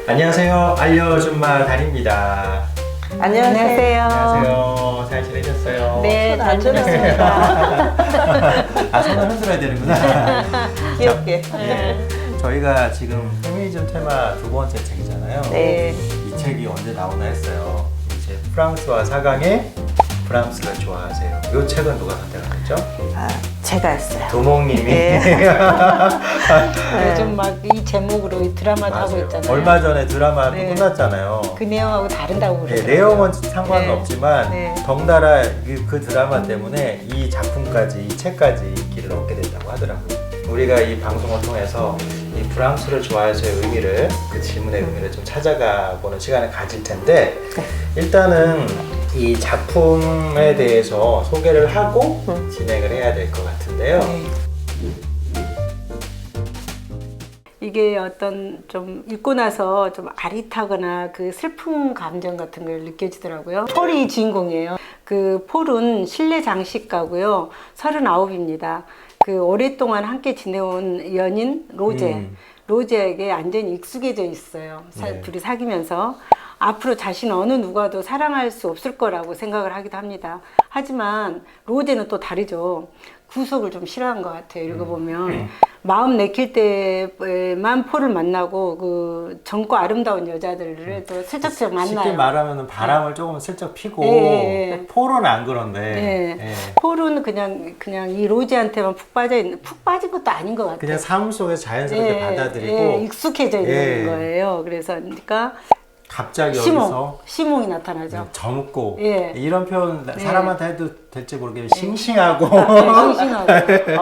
안녕하세요. 알려준마 달입니다. 안녕하세요. 안녕하세요. 잘 지내셨어요? 네, 잘 지냈습니다. 아, 손을 흔들어야 되는구나. 귀엽게. 네. 저희가 지금 페미니즘 테마 두 번째 책이잖아요. 네. 이 책이 언제 나오나 했어요. 이제 프랑스와 사강의 브람스를 좋아하세요. 이 책은 누가 선택하셨죠? 아, 제가 했어요. 도몽님이. 네. 요즘 막 이 제목으로 이 드라마도 하고 맞아요. 있잖아요. 얼마 전에 드라마도 네. 끝났잖아요. 그 내용하고 다른다고 네, 그러더라고요. 내용은 상관은 네. 없지만 네. 덩달아 그 드라마 때문에 이 작품까지, 이 책까지 인기를 얻게 됐다고 하더라고요. 우리가 이 방송을 통해서 이 프랑스를 좋아해서의 의미를, 그 질문의 의미를 좀 찾아가 보는 시간을 가질 텐데, 일단은 이 작품에 대해서 소개를 하고 진행을 해야 될 것 같은데요. 네. 이게 어떤 좀 읽고 나서 좀 아릿하거나 그 슬픈 감정 같은 걸 느껴지더라고요. 폴이 주인공이에요. 그 폴은 실내 장식가고요. 39입니다. 그 오랫동안 함께 지내온 연인 로제. 로제에게 완전히 익숙해져 있어요. 네. 둘이 사귀면서. 앞으로 자신은 어느 누구와도 사랑할 수 없을 거라고 생각을 하기도 합니다. 하지만 로제는 또 다르죠. 구속을 좀 싫어한 것 같아요. 읽어보면 마음 내킬 때만 폴을 만나고 그 젊고 아름다운 여자들을 또 슬쩍슬쩍 만나요. 쉽게 말하면 바람을 조금 슬쩍 피고, 네. 폴은 안 그런데. 네. 네. 폴은 그냥 이 로제한테만 푹 빠진 것도 아닌 것 같아요. 그냥 삶 속에서 자연스럽게 예, 받아들이고, 예, 익숙해져 있는 예. 거예요. 그래서 그러니까 갑자기 여기서 시몽이 나타나죠. 젊고, 예. 이런 표현 네. 사람한테 해도 될지 모르겠는데 싱싱하고 싱싱하고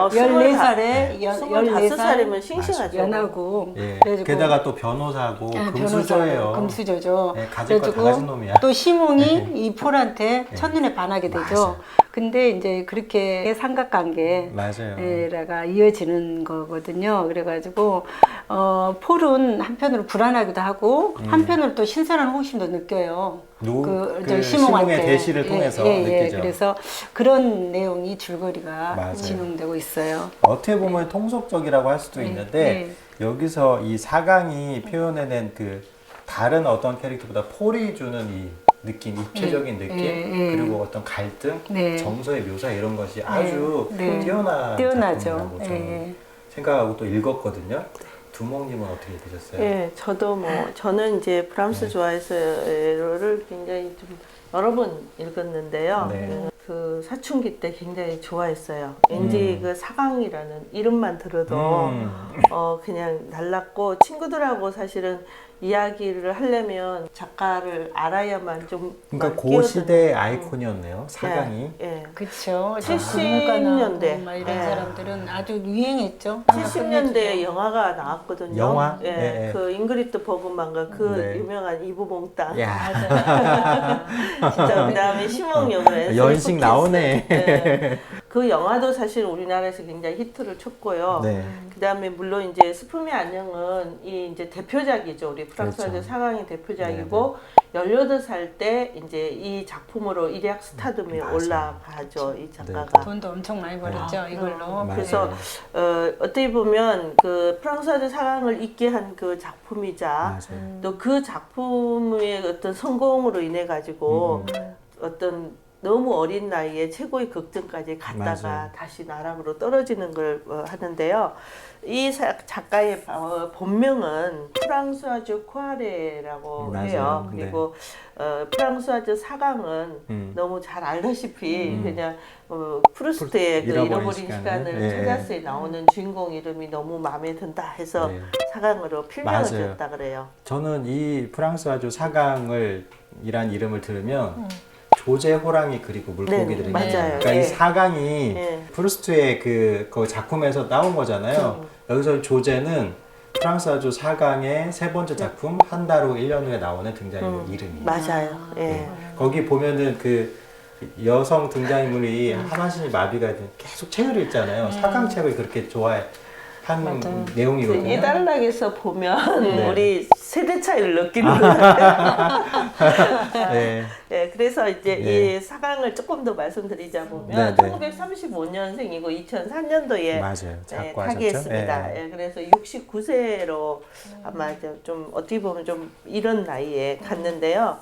14살에 14살이면 25살이면 싱싱하죠. 연하고 예. 그래가지고 게다가 또 변호사고 예, 금수저예요. 금수저죠. 예, 가질 거 다 가진 놈이야. 또 시몽이 이 폴한테 첫눈에 반하게 되죠. 맞아요. 근데 이제 그렇게 삼각관계가 맞아요. 이어지는 거거든요. 그래가지고 폴은 한편으로 불안하기도 하고 한편으로 또 신선한 호기심도 느껴요. 그 시몽의 대시를 통해서 느끼죠. 그래서 그런 내용이 줄거리가 맞아요. 진행되고 있어요. 어떻게 보면 통속적이라고 할 수도 있는데 여기서 이 사강이 표현해낸 그 다른 어떤 캐릭터보다 폴이 주는 이 느낌, 입체적인 느낌, 그리고 어떤 갈등, 정서의 묘사 이런 것이 아주 뛰어난 뛰어나죠. 작품이라고 저는 생각하고 또 읽었거든요. 두목님은 어떻게 되셨어요? 예, 저도 저는 이제 브람스 좋아해서를 굉장히 좀 여러 번 읽었는데요. 네. 그 사춘기 때 굉장히 좋아했어요. 왠지 그 사강이라는 이름만 들어도 그냥 달랐고, 친구들하고 사실은 이야기를 하려면 작가를 알아야만 좀. 그러니까 그 시대의 아이콘이었네요. 사강이. 예. 그렇죠. 70년대. 이런 사람들은 아주 유행했죠. 70년대에 영화가 나왔거든요. 영화? 예. 네. 그 잉그리트 버그만과 그 네. 유명한 이브몽땅. 야. 진짜 그다음에 시몽 역으로 연식 나오네. 네. 그 영화도 사실 우리나라에서 굉장히 히트를 쳤고요. 네. 그다음에 물론 이제 스품의 안녕은 이 이제 대표작이죠. 우리 프랑스화제 그렇죠. 사강의 대표작이고 18살 때 이제 이 작품으로 일약 스타덤에 맞아요. 올라가죠. 이 작가가. 돈도 엄청 많이 벌었죠. 이걸로. 그래서 어떻게 보면 그 프랑스화제 사강을 있게 한 그 작품이자 맞아요. 또 그 작품의 어떤 성공으로 인해 가지고 어떤 너무 어린 나이에 최고의 극점까지 갔다가 맞아요. 다시 나락으로 떨어지는 걸 하는데요. 이 작가의 본명은 프랑스와즈 코아레라고 맞아요. 해요. 그리고 프랑스와즈 사강은 너무 잘 알다시피 그냥 프루스트의 그 잃어버린 시간을 찾았어에 나오는 주인공 이름이 너무 마음에 든다 해서 사강으로 필명을 지었다 그래요. 저는 이 프랑스와즈 사강을 이란 이름을 들으면 조제 호랑이 그리고 물고기들이 맞아요. 그러니까 이 사강이 프루스트의 그 작품에서 나온 거잖아요. 여기서 조제는 프랑스와즈 사강의 세 번째 작품 한 달 후 1년 후에 나오는 등장인물 이름이에요. 맞아요. 예. 거기 보면은 그 여성 등장인물이 하반신이 마비가 된 계속 책을 읽잖아요. 사강 책을 그렇게 좋아해 한 내용이거든요. 이 단락에서 보면 네. 우리 세대 차이를 느끼는 것 같아요. 네. 네, 그래서 이제 네. 이 사강을 조금 더 말씀드리자면 네, 네. 1935년생이고 2004년도에 맞아요. 작고 하셨죠? 타계했습니다. 네. 예, 그래서 69세로 아마 이제 좀 어떻게 보면 좀 이런 나이에 갔는데요.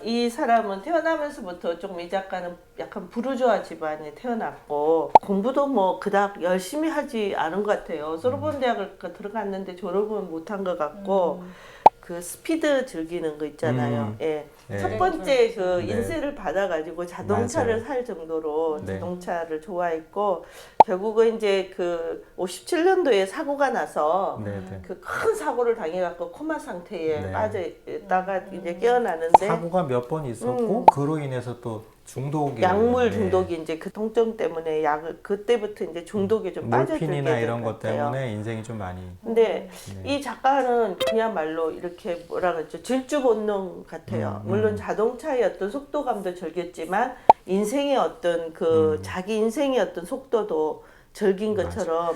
이 사람은 태어나면서부터 좀 이 작가는 약간 부르주아 집안에 태어났고 공부도 뭐 그닥 열심히 하지 않은 것 같아요. 소르본 대학을 들어갔는데 졸업은 못한 것 같고 그 스피드 즐기는 거 있잖아요. 예. 네. 첫 번째 그 네. 인세를 받아가지고 자동차를 맞아요. 살 정도로 네. 자동차를 좋아했고 결국은 이제 그 57년도에 사고가 나서 네, 네. 그 큰 사고를 당해갖고 코마 상태에 네. 빠져 있다가 이제 깨어나는데 사고가 몇 번 있었고 그로 인해서 또 중독이 약물 네. 중독이 이제 그 통증 때문에 약을 그때부터 이제 중독에 좀 빠져들게 몰핀이나 된 이런 것 것 같아요. 때문에 인생이 좀 많이 근데 네. 이 작가는 그야말로 이렇게 뭐라 그러죠 질주 본능 같아요. 물론 자동차의 어떤 속도감도 즐겼지만 인생의 어떤 그 자기 인생의 어떤 속도도 즐긴 것처럼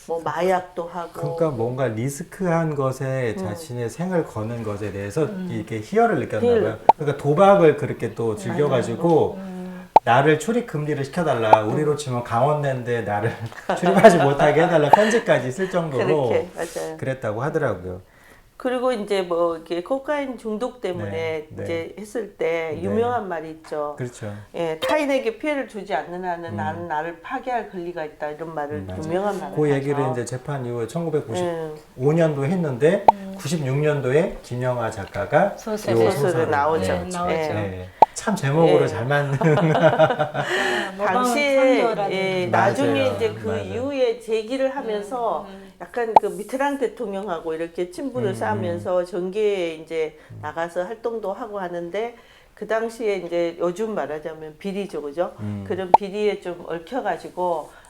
뭐 마약도 하고 그러니까 뭔가 리스크한 것에 자신의 생을 거는 것에 대해서 이렇게 희열을 느꼈나 봐요. 그러니까 도박을 그렇게 또 즐겨가지고 나를 출입 금지를 시켜달라. 우리로 치면 강원랜드에 나를 출입하지 못하게 해달라 편지까지 쓸 정도로 그렇게 맞아요. 그랬다고 하더라고요. 그리고 이제 뭐 이렇게 코카인 중독 때문에 네, 네. 이제 했을 때 네. 유명한 말이 있죠. 그렇죠. 예, 타인에게 피해를 주지 않는 한은 나는 나를 파괴할 권리가 있다 이런 말을 맞아요. 유명한 말을 그 얘기를 하죠. 이제 재판 이후에 1995년도에 예. 했는데 96년도에 김영하 작가가 소설을 요 소설을 소설을 나오죠. 네, 나오죠. 네. 참 제목으로 예. 잘 맞는 당시에 예, 맞아요. 나중에 이제 그 맞아요. 이후에 제기를 하면서 약간 그 미트랑 대통령하고 이렇게 친분을 쌓으면서 전계에 이제 나가서 활동도 하고 하는데 그 당시에 이제 요즘 말하자면 비리죠, 그죠? 그런 비리에 좀 얽혀가지고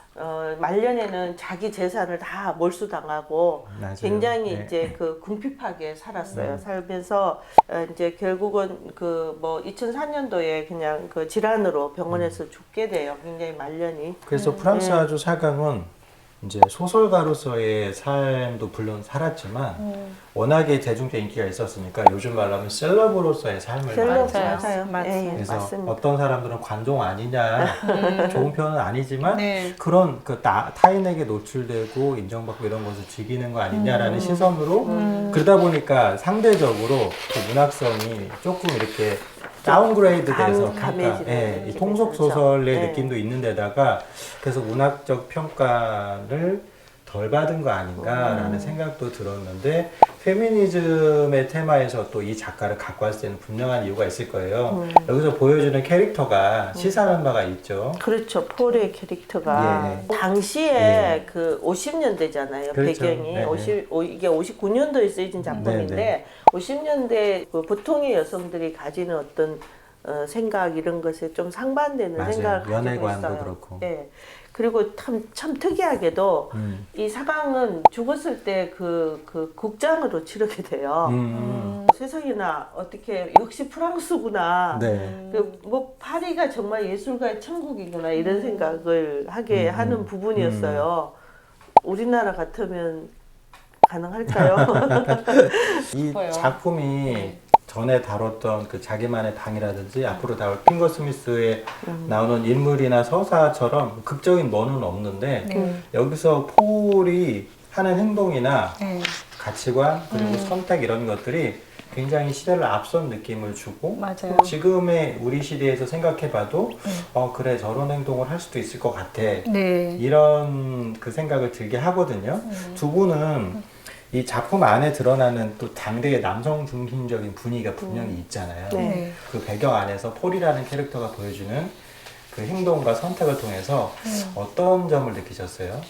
말년에는 자기 재산을 다 몰수당하고 맞아요. 굉장히 네. 이제 그 궁핍하게 살았어요. 살면서 이제 결국은 그 뭐 2004년도에 그냥 그 질환으로 병원에서 죽게 돼요. 굉장히 말년이. 그래서 프랑스 아주 사강은 이제 소설가로서의 삶도 물론 살았지만 워낙에 대중적 인기가 있었으니까 요즘 말로 하면 셀럽으로서의 삶을 셀럽 많이 맞아요. 맞아요. 맞아요. 예, 그래서 맞습니다. 어떤 사람들은 관종 아니냐 좋은 표현은 아니지만 네. 그런 그 타인에게 노출되고 인정받고 이런 것을 즐기는 거 아니냐라는 시선으로 그러다 보니까 상대적으로 그 문학성이 조금 이렇게 다운그레이드 돼서 감해지는 이 느낌이 통속 들죠. 소설의 네. 느낌도 있는데다가 그래서 문학적 평가를 덜 받은 거 아닌가라는 생각도 들었는데 페미니즘의 테마에서 또 이 작가를 갖고 왔을 때는 분명한 이유가 있을 거예요. 여기서 보여주는 캐릭터가 시사하는 바가 있죠. 그렇죠. 폴의 캐릭터가 예. 당시에 예. 그 50년대잖아요. 그렇죠. 배경이 네, 네. 이게 59년도에 쓰여진 작품인데 네, 50년대 그 보통의 여성들이 가지는 어떤 생각 이런 것에 좀 상반되는 맞아요. 생각을 가지고 연애관도 있어요. 그렇고. 예. 그리고 참 특이하게도 이 사강은 죽었을 때 그 국장으로 치르게 돼요. 세상에나 어떻게 역시 프랑스구나. 네. 뭐 파리가 정말 예술가의 천국이구나 이런 생각을 하게 하는 부분이었어요. 우리나라 같으면 가능할까요? 이 싶어요. 작품이 전에 다뤘던 그 자기만의 방이라든지 앞으로 다룰 핑거 스미스에 나오는 인물이나 서사처럼 극적인 뭐는 없는데 여기서 폴이 하는 행동이나 네. 가치관 그리고 선택 이런 것들이 굉장히 시대를 앞선 느낌을 주고 맞아요. 또 지금의 우리 시대에서 생각해봐도 그래 저런 행동을 할 수도 있을 것 같아 네. 이런 그 생각을 들게 하거든요. 두 분은 이 작품 안에 드러나는 또 당대의 남성 중심적인 분위기가 분명히 있잖아요. 네. 그 배경 안에서 폴이라는 캐릭터가 보여주는 그 행동과 선택을 통해서 어떤 점을 느끼셨어요?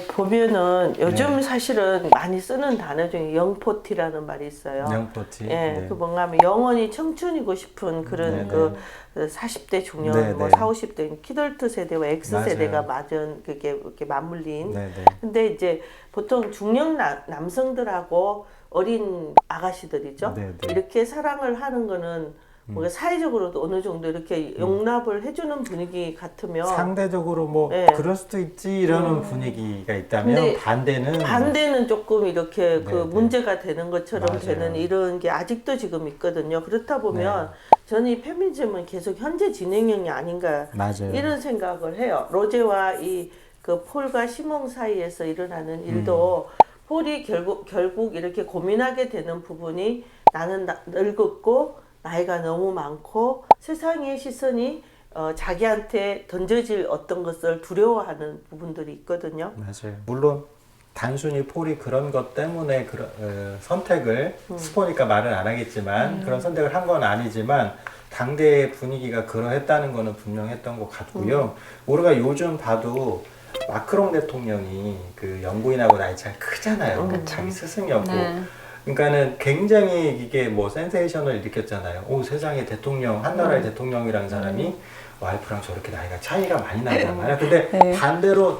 보면은 요즘 네. 사실은 많이 쓰는 단어 중에 영포티라는 말이 있어요. 영포티. 예, 네. 그 뭔가 하면 영원히 청춘이고 싶은 그런 네, 그 40대 중년, 네, 뭐 네. 40, 50대 키덜트 세대와 X세대가 맞아요. 맞은 그게 이렇게 맞물린. 네, 네. 근데 이제 보통 중년 남성들하고 어린 아가씨들이죠. 네, 네. 이렇게 사랑을 하는 거는 뭔가 사회적으로도 어느 정도 이렇게 용납을 해주는 분위기 같으면 상대적으로 뭐 네. 그럴 수도 있지 이러는 분위기가 있다면 근데 반대는 조금 이렇게 그 네, 네. 문제가 되는 것처럼 맞아요. 되는 이런 게 아직도 지금 있거든요. 그렇다 보면 저는 이 페미니즘은 계속 현재 진행형이 아닌가 맞아요. 이런 생각을 해요. 로제와 이 그 폴과 시몽 사이에서 일어나는 일도 폴이 결국 이렇게 고민하게 되는 부분이 나는 늙었고 나이가 너무 많고 세상의 시선이 자기한테 던져질 어떤 것을 두려워하는 부분들이 있거든요. 맞아요. 물론 단순히 폴이 그런 것 때문에 그런 선택을 스포니까 말은 안 하겠지만 그런 선택을 한 건 아니지만 당대의 분위기가 그러했다는 거는 분명했던 것 같고요. 우리가 요즘 봐도 마크롱 대통령이 그 영부인하고 나이 차이 크잖아요. 자기 스승이었고. 네. 그러니까는 굉장히 이게 뭐 센세이션을 일으켰잖아요. 오, 세상에 대통령, 한 나라의 대통령이라는 사람이 와이프랑 저렇게 나이가 차이가 많이 나단 말이야. 근데 반대로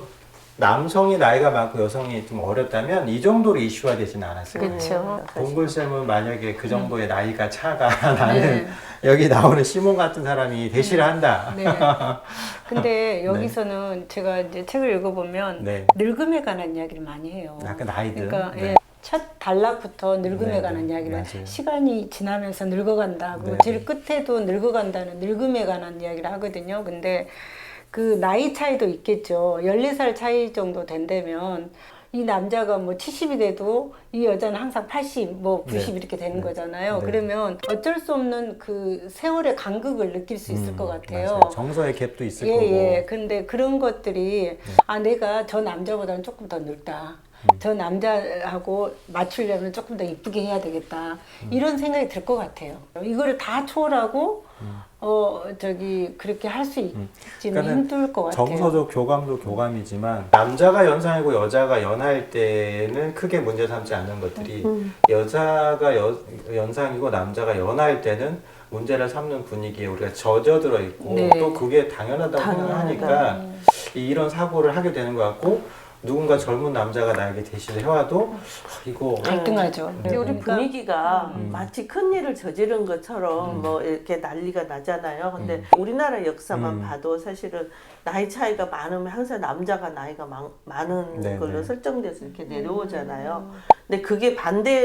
남성이 나이가 많고 여성이 좀 어렸다면 이 정도로 이슈화 되지는 않았을 거예요. 그렇죠. 동글쌤은 만약에 그 정도의 나이가 차가 나는 여기 나오는 시몬 같은 사람이 대시를 한다. 네. 근데 여기서는 제가 이제 책을 읽어보면 네. 늙음에 관한 이야기를 많이 해요. 약간 나이든. 그러니까 네. 예, 첫 단락부터 늙음에 네, 관한 네. 이야기를 맞아요. 시간이 지나면서 늙어간다. 그리고 네, 제일 끝에도 늙어간다는 늙음에 관한 이야기를 하거든요. 근데 그 나이 차이도 있겠죠. 14살 차이 정도 된다면 이 남자가 뭐 70이 돼도 이 여자는 항상 80, 뭐 90 네. 이렇게 되는 네. 거잖아요. 네. 그러면 어쩔 수 없는 그 세월의 간극을 느낄 수 있을 것 같아요. 맞아요. 정서의 갭도 있을 거고. 예. 근데 그런 것들이 아 내가 저 남자보다는 조금 더 늙다. 저 남자하고 맞추려면 조금 더 이쁘게 해야 되겠다. 이런 생각이 들 것 같아요. 이거를 다 초월하고 그렇게 할 수 있지는 그러니까는 힘들 것 같아요. 정서적 교감도 교감이지만 남자가 연상이고 여자가 연하일 때는 크게 문제 삼지 않는 것들이 여자가 연상이고 남자가 연하일 때는 문제를 삼는 분위기에 우리가 젖어들어 있고 네. 또 그게 당연하다고 생각하니까 이런 사고를 하게 되는 것 같고 누군가 젊은 남자가 나에게 대시를 해와도 이거 갈등하죠. 근데 우리 그러니까 분위기가 마치 큰 일을 저지른 것처럼 뭐 이렇게 난리가 나잖아요. 근데 우리나라 역사만 봐도 사실은 나이 차이가 많으면 항상 남자가 나이가 많은 네, 걸로 네. 설정돼서 이렇게 내려오잖아요. 근데 그게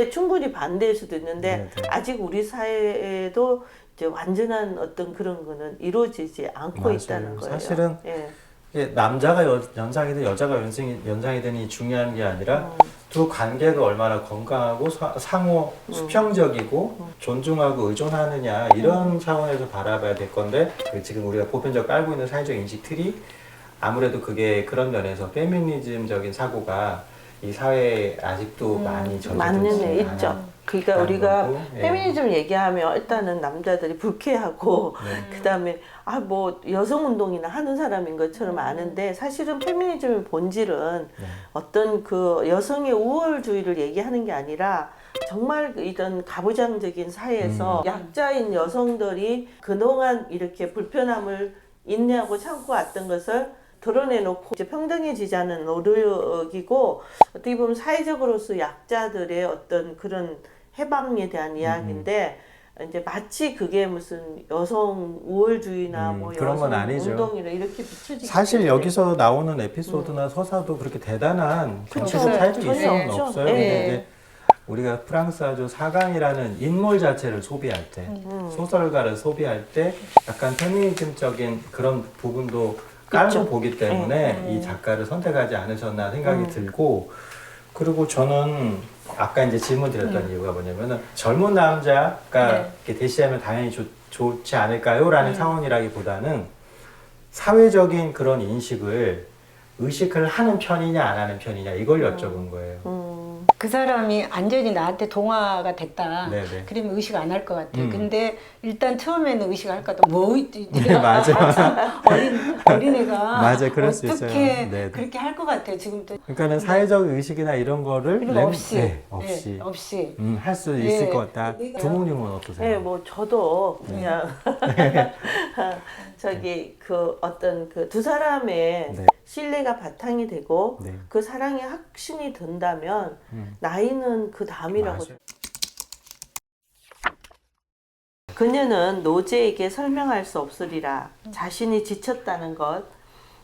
충분히 반대일 수도 있는데 네, 네. 아직 우리 사회에도 이제 완전한 어떤 그런 거는 이루어지지 않고 맞아요. 있다는 거예요. 사실은 예. 이게 남자가 연상이든 여자가 연상이든이 중요한 게 아니라 두 관계가 얼마나 건강하고 상호 수평적이고 존중하고 의존하느냐 이런 차원에서 바라봐야 될 건데 지금 우리가 보편적으로 깔고 있는 사회적 인식 틀이 아무래도 그게 그런 면에서 페미니즘적인 사고가 이 사회에 아직도 많이 맞는 애 전해져 있죠. 그러니까 있다는 우리가 거고, 예. 페미니즘 얘기하면 일단은 남자들이 불쾌하고 그다음에 아 뭐 여성 운동이나 하는 사람인 것처럼 아는데 사실은 페미니즘의 본질은 어떤 그 여성의 우월주의를 얘기하는 게 아니라 정말 이런 가부장적인 사회에서 약자인 여성들이 그동안 이렇게 불편함을 인내하고 참고 왔던 것을 드러내놓고 이제 평등해지자는 노력이고 어떻게 보면 사회적으로서 약자들의 어떤 그런 해방에 대한 이야기인데 이제 마치 그게 무슨 여성 우월주의나 뭐 그런 건 여성 아니죠. 운동이나 이렇게 비춰지기 사실 때문에 여기서 나오는 에피소드나 서사도 그렇게 대단한 그쵸. 정치적 사회적 전혀 이슈는 없죠. 없어요. 네. 근데 이제 우리가 프랑스 아주 사강이라는 인물 자체를 소비할 때, 소설가를 소비할 때 약간 페미니즘적인 그런 부분도 깔고 그쵸. 보기 때문에 이 작가를 선택하지 않으셨나 생각이 들고, 그리고 저는 아까 이제 질문 드렸던 이유가 뭐냐면은 젊은 남자가 이렇게 대시하면 당연히 좋지 않을까요? 라는 상황이라기보다는 사회적인 그런 인식을 의식을 하는 편이냐 안 하는 편이냐 이걸 여쭤본 거예요. 그 사람이 완전히 나한테 동화가 됐다. 네네. 그러면 의식 안 할 것 같아요. 근데 일단 처음에는 의식할 것 같아. 뭐 네, 맞아. 어린애가 맞아, 그럴 수 있어요. 어떻게 네네. 그렇게 할 것 같아요. 지금도 그러니까는 사회적 의식이나 이런 거를 그런 거 없이 네, 없이 네, 없이 할 수 있을 네. 것 같다. 부모님은 어떠세요? 네, 뭐 저도 그냥 저기 그 어떤 그 두 사람의 네. 신뢰가 바탕이 되고 네. 그 사랑에 확신이 든다면 나이는 그 다음이라고. 맞아요. 그녀는 노제에게 설명할 수 없으리라. 자신이 지쳤다는 것,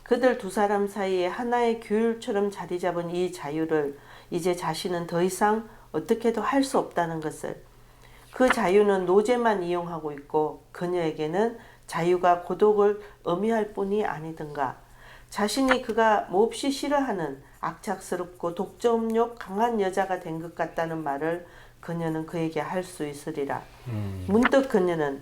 그들 두 사람 사이에 하나의 규율처럼 자리 잡은 이 자유를 이제 자신은 더 이상 어떻게도 할 수 없다는 것을. 그 자유는 노제만 이용하고 있고 그녀에게는 자유가 고독을 의미할 뿐이 아니던가. 자신이 그가 몹시 싫어하는 악착스럽고 독점욕 강한 여자가 된 것 같다는 말을 그녀는 그에게 할 수 있으리라. 문득 그녀는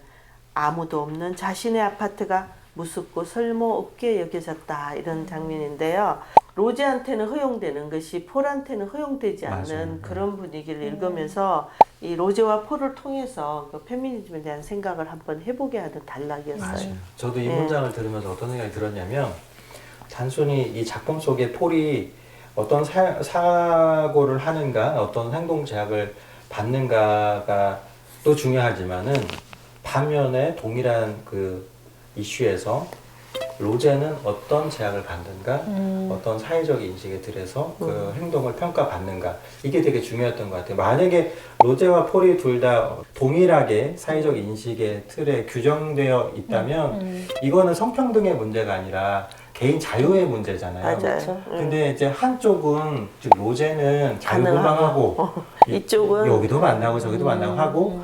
아무도 없는 자신의 아파트가 무섭고 쓸모없게 여겨졌다. 이런 장면인데요. 로제한테는 허용되는 것이 폴한테는 허용되지 않는 맞아요. 그런 분위기를 읽으면서 이 로제와 폴을 통해서 그 페미니즘에 대한 생각을 한번 해보게 하는 단락이었어요. 맞아요. 저도 이 네. 문장을 들으면서 어떤 생각이 들었냐면 단순히 이 작품 속에 폴이 어떤 사고를 하는가, 어떤 행동 제약을 받는가가 또 중요하지만은 반면에 동일한 그 이슈에서 로제는 어떤 제약을 받는가, 어떤 사회적 인식에 들여서 그 행동을 평가받는가, 이게 되게 중요했던 것 같아요. 만약에 로제와 폴이 둘 다 동일하게 사회적 인식의 틀에 규정되어 있다면 이거는 성평등의 문제가 아니라 개인 자유의 문제잖아요. 맞아요. 근데 이제 한쪽은 즉 로제는 자유분방하고 이쪽은 여기도 만나고 저기도 만나고 하고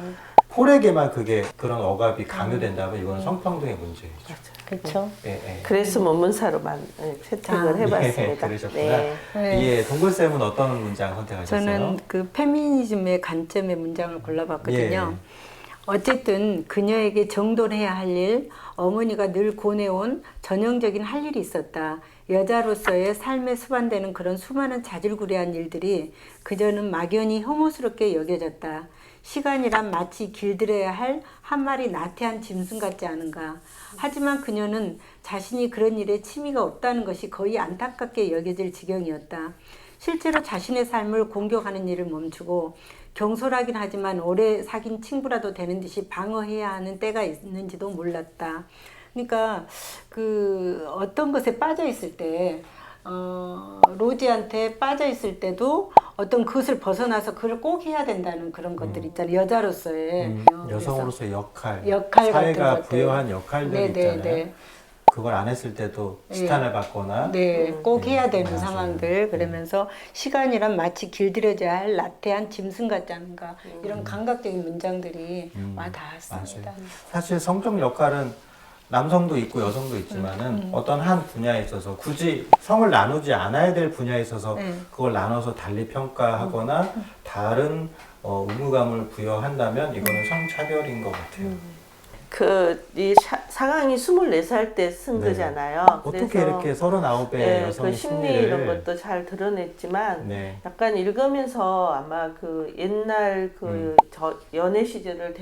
폴에게만 그게 그런 억압이 강요된다면 이거는 성평등의 문제이죠. 그렇죠. 예, 예. 그래서 문문사로만 채택을 해봤습니다. 그러셨구나. 네. 예, 동글쌤은 어떤 문장 선택하셨어요? 저는 그 페미니즘의 관점의 문장을 골라봤거든요. 예. 어쨌든 그녀에게 정돈해야 할 일, 어머니가 늘 고내온 전형적인 할 일이 있었다. 여자로서의 삶에 수반되는 그런 수많은 자질구레한 일들이 그저는 막연히 혐오스럽게 여겨졌다. 시간이란 마치 길들여야 할 한 마리 나태한 짐승 같지 않은가. 하지만 그녀는 자신이 그런 일에 취미가 없다는 것이 거의 안타깝게 여겨질 지경이었다. 실제로 자신의 삶을 공격하는 일을 멈추고 경솔하긴 하지만 오래 사귄 친구라도 되는 듯이 방어해야 하는 때가 있는지도 몰랐다. 그러니까 그 어떤 것에 빠져 있을 때 로지한테 빠져 있을 때도 어떤 그것을 벗어나서 그걸 꼭 해야 된다는 그런 것들 있잖아요. 여자로서의 여성으로서의 역할 같은 사회가 것들. 부여한 역할들이 있잖아요. 네. 그걸 안 했을 때도 시탄을 받거나 네, 꼭 해야 되는 맞아요. 상황들. 그러면서 시간이란 마치 길들여져야 할 나태한 짐승 같지 않은가. 이런 감각적인 문장들이 와닿았습니다. 맞아요. 사실 성적 역할은 남성도 있고 여성도 있지만은 어떤 한 분야에 있어서 굳이 성을 나누지 않아야 될 분야에 있어서 그걸 나눠서 달리 평가하거나 다른 의무감을 부여한다면 이거는 성차별인 것 같아요. 이 사강이 24살 때 쓴 네. 거잖아요. 어떻게 그래서 이렇게 39배 네, 여성의 그 심리 이런 심리를 것도 잘 드러냈지만 네. 약간 읽으면서 아마 그 옛날 그 저 연애 시절을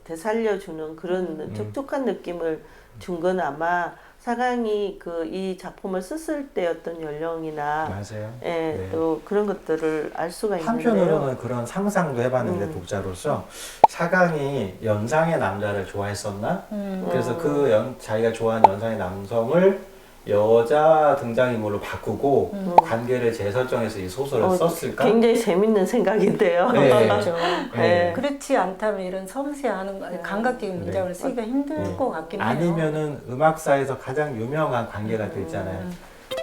되살려주는 그런 촉촉한 느낌을 준 건 아마 사강이 그 이 작품을 썼을 때 어떤 연령이나 맞아요. 예, 네. 또 그런 것들을 알 수가 있는데요. 한편으로는 그런 상상도 해봤는데 독자로서 사강이 연상의 남자를 좋아했었나? 그래서 자기가 좋아하는 연상의 남성을 여자 등장인물로 바꾸고 관계를 재설정해서 이 소설을 썼을까? 굉장히 재밌는 생각인데요. 네. 그렇죠. 네. 그렇지 않다면 이런 섬세한 감각적인 문장을 쓰기가 힘들 것 같긴 해요. 아니면은 음악사에서 가장 유명한 관계가 또 있잖아요.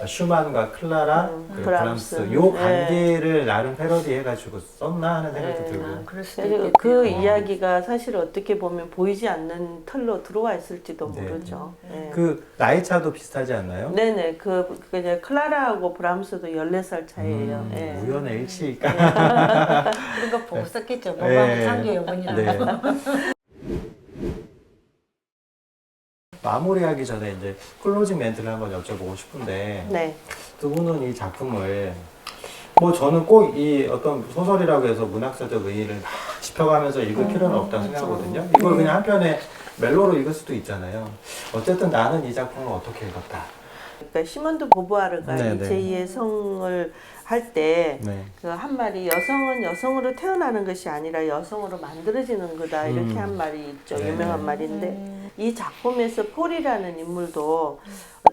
슈만과 클라라, 그리고 브람스. 요 관계를 나름 패러디해가지고 썼나 하는 생각도 들고. 그럴 수도 그리고 있겠네요. 그 이야기가 사실 어떻게 보면 보이지 않는 털로 들어와 있을지도 네. 모르죠. 네. 그 나이 차도 비슷하지 않나요? 네네. 그 이제 클라라하고 브람스도 14살 차이예요. 예. 우연의 일치일까? 그런 거 보고 썼겠죠. 네. 모방 상교 여분이라고. 네. 마무리하기 전에 이제 클로징 멘트를 한번 여쭤보고 싶은데 네. 두 분은 이 작품을 뭐 저는 꼭 이 어떤 소설이라고 해서 문학사적 의의를 막 짚어가면서 읽을 필요는 없다고 생각하거든요. 이걸 그냥 한편에 멜로로 읽을 수도 있잖아요. 어쨌든 나는 이 작품을 어떻게 읽었다. 그러니까 시몬드 보부아르가 네, 이 네. 제2의 성을 할 때 그 네. 한 말이 여성은 여성으로 태어나는 것이 아니라 여성으로 만들어지는 거다 이렇게 한 말이 있죠. 네. 유명한 말인데 이 작품에서 폴이라는 인물도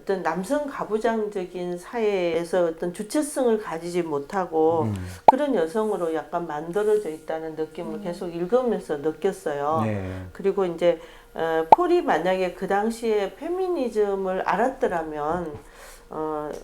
어떤 남성 가부장적인 사회에서 어떤 주체성을 가지지 못하고 그런 여성으로 약간 만들어져 있다는 느낌을 계속 읽으면서 느꼈어요. 네. 그리고 이제 폴이 만약에 그 당시에 페미니즘을 알았더라면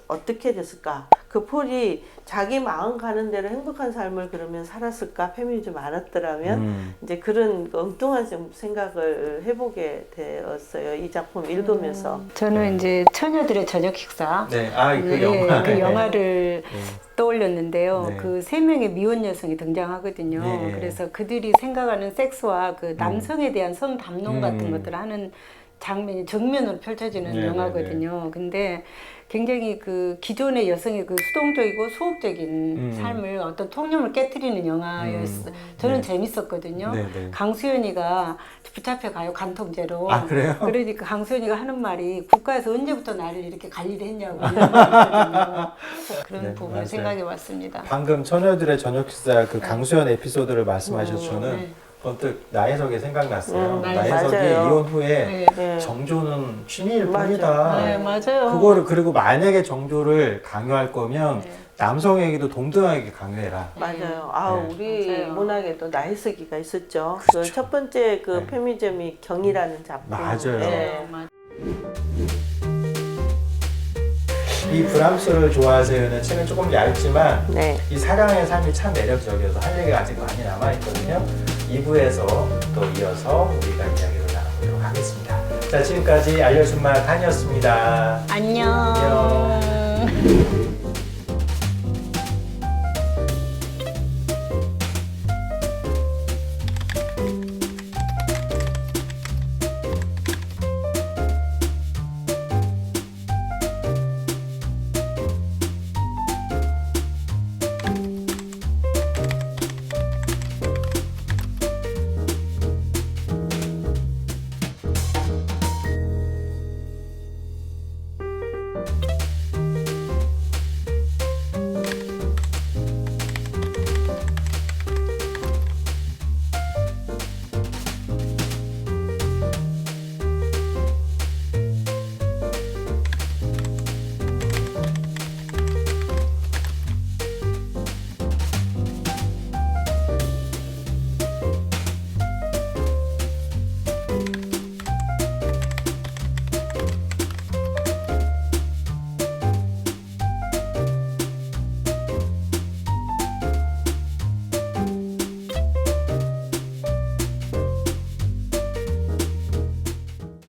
어떻게 됐을까? 그 폴이 자기 마음 가는 대로 행복한 삶을 그러면 살았을까? 페미니즘 알았더라면 이제 그런 엉뚱한 좀 생각을 해보게 되었어요. 이 작품 읽으면서. 저는 이제 처녀들의 저녁 식사. 네, 아, 그 예, 영화. 그 영화를 네. 떠올렸는데요. 네. 그 세 명의 미혼 여성이 등장하거든요. 네. 그래서 그들이 생각하는 섹스와 그 남성에 대한 성 담론 같은 것들을 하는 장면이 정면으로 펼쳐지는 네, 영화거든요. 근데 굉장히 그 기존의 여성의 그 수동적이고 소극적인 삶을 어떤 통념을 깨뜨리는 영화였어요. 저는 네. 재밌었거든요. 네, 네. 강수연이가 붙잡혀 가요, 간통죄로. 아, 그래요? 그러니까 강수연이가 하는 말이 국가에서 언제부터 나를 이렇게 관리를 했냐고 이런 말이거든요. 그런 네, 부분을 맞아요. 생각해 봤습니다. 방금 처녀들의 저녁 식사 그 강수연 에피소드를 말씀하셔서 저는 네. 언뜻 나혜석이 생각났어요. 나혜석이 맞아요. 이혼 후에 네. 네. 정조는 취미일 맞아요. 뿐이다. 네, 맞아요. 그거를 그리고 만약에 정조를 강요할 거면 네. 남성에게도 동등하게 강요해라. 맞아요. 아, 네. 우리 맞아요. 문학에도 나혜석이가 있었죠. 그렇죠. 그 첫 번째 그 네. 페미즘이 경이라는 작품. 맞아요. 네. 이 브람스를 좋아하세요는 책은 조금 얇지만 네. 이 사랑의 삶이 참 매력적이어서 할 얘기가 아직 많이 남아있거든요. 2부에서 또 이어서 우리가 이야기를 나눠보도록 하겠습니다. 자, 지금까지 알려준 말 탄이었습니다. 안녕. 안녕.